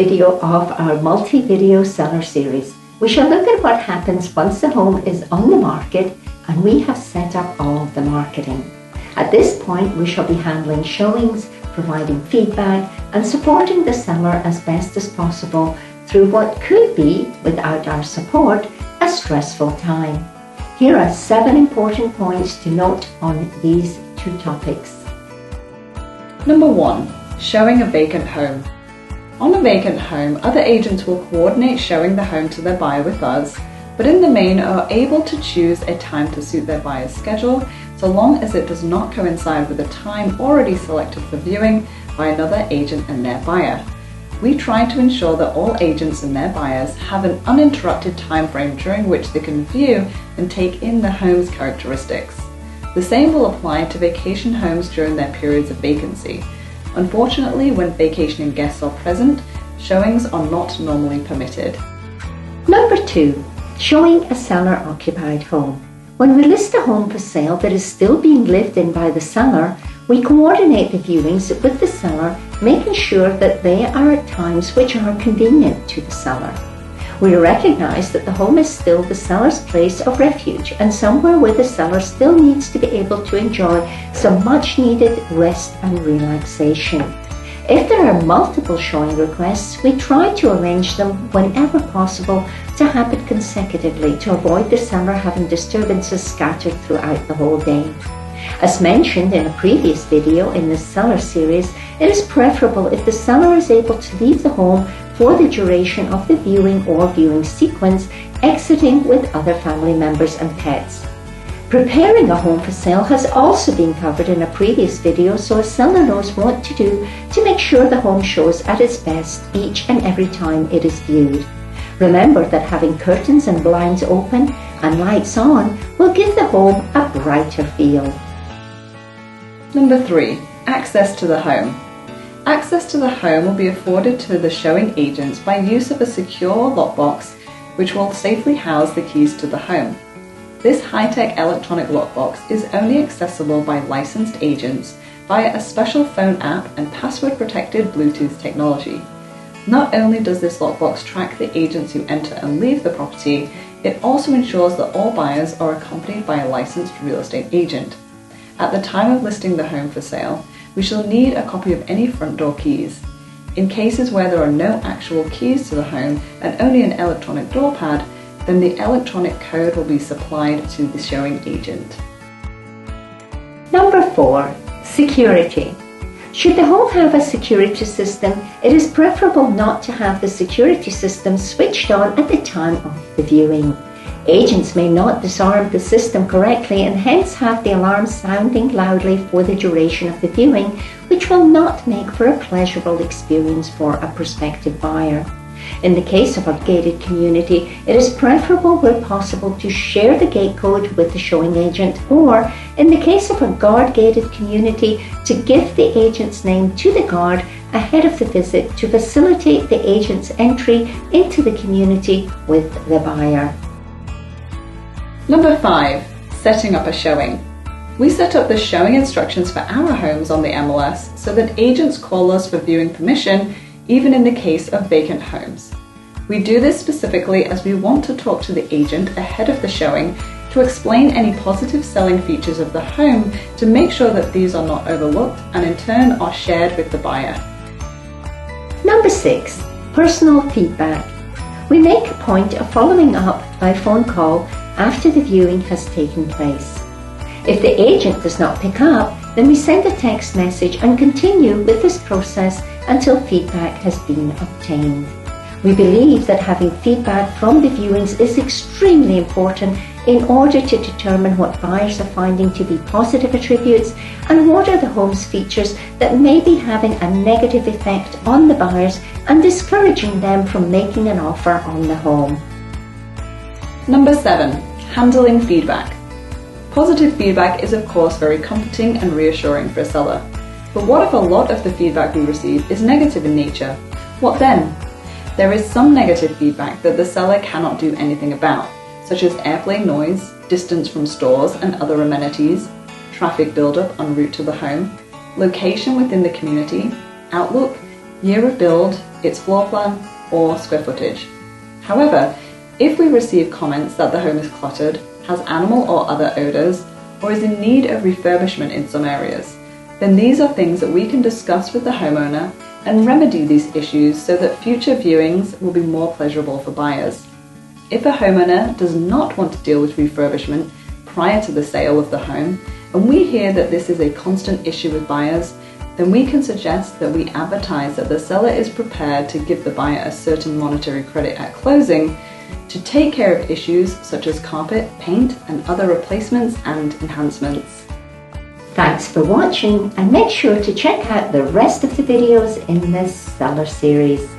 video of our multi-video seller series. We shall look at what happens once the home is on the market and we have set up all of the marketing. At this point, we shall be handling showings, providing feedback and supporting the seller as best as possible through what could be, without our support, a stressful time. Here are 7 important points to note on these 2 topics. Number 1. Showing a vacant home. On a vacant home, other agents will coordinate showing the home to their buyer with us, but in the main are able to choose a time to suit their buyer's schedule, so long as it does not coincide with a time already selected for viewing by another agent and their buyer. We try to ensure that all agents and their buyers have an uninterrupted time frame during which they can view and take in the home's characteristics. The same will apply to vacation homes during their periods of vacancy. Unfortunately, when vacationing guests are present, showings are not normally permitted. Number 2. Showing a seller-occupied home. When we list a home for sale that is still being lived in by the seller, we coordinate the viewings with the seller, making sure that they are at times which are convenient to the seller. We recognize that the home is still the seller's place of refuge and somewhere where the seller still needs to be able to enjoy some much needed rest and relaxation. If there are multiple showing requests, we try to arrange them whenever possible to happen consecutively to avoid the seller having disturbances scattered throughout the whole day. As mentioned in a previous video in the seller series, it is preferable if the seller is able to leave the home for the duration of the viewing or viewing sequence, exiting with other family members and pets. Preparing a home for sale has also been covered in a previous video, so a seller knows what to do to make sure the home shows at its best each and every time it is viewed. Remember that having curtains and blinds open and lights on will give the home a brighter feel. Number 3. Access to the home. Access to the home will be afforded to the showing agents by use of a secure lockbox which will safely house the keys to the home. This high-tech electronic lockbox is only accessible by licensed agents via a special phone app and password-protected Bluetooth technology. Not only does this lockbox track the agents who enter and leave the property, it also ensures that all buyers are accompanied by a licensed real estate agent. At the time of listing the home for sale, we shall need a copy of any front door keys. In cases where there are no actual keys to the home and only an electronic door pad, then the electronic code will be supplied to the showing agent. Number 4. Security. Should the home have a security system, it is preferable not to have the security system switched on at the time of the viewing. Agents may not disarm the system correctly and hence have the alarm sounding loudly for the duration of the viewing, which will not make for a pleasurable experience for a prospective buyer. In the case of a gated community, it is preferable where possible to share the gate code with the showing agent, or in the case of a guard-gated community, to give the agent's name to the guard ahead of the visit to facilitate the agent's entry into the community with the buyer. Number 5. Setting up a showing. We set up the showing instructions for our homes on the MLS so that agents call us for viewing permission even in the case of vacant homes. We do this specifically as we want to talk to the agent ahead of the showing to explain any positive selling features of the home to make sure that these are not overlooked and in turn are shared with the buyer. Number 6. Personal feedback. We make a point of following up by phone call after the viewing has taken place. If the agent does not pick up, then we send a text message and continue with this process until feedback has been obtained. We believe that having feedback from the viewings is extremely important in order to determine what buyers are finding to be positive attributes and what are the home's features that may be having a negative effect on the buyers and discouraging them from making an offer on the home. Number 7. Handling feedback. Positive feedback is of course very comforting and reassuring for a seller. But what if a lot of the feedback we receive is negative in nature? What then? There is some negative feedback that the seller cannot do anything about, such as airplane noise, distance from stores and other amenities, traffic buildup en route to the home, location within the community, outlook, year of build, its floor plan, or square footage. However, if we receive comments that the home is cluttered, has animal or other odours, or is in need of refurbishment in some areas, then these are things that we can discuss with the homeowner and remedy these issues so that future viewings will be more pleasurable for buyers. If a homeowner does not want to deal with refurbishment prior to the sale of the home, and we hear that this is a constant issue with buyers, then we can suggest that we advertise that the seller is prepared to give the buyer a certain monetary credit at closing to take care of issues such as carpet, paint, and other replacements and enhancements. Thanks for watching, and make sure to check out the rest of the videos in this seller series.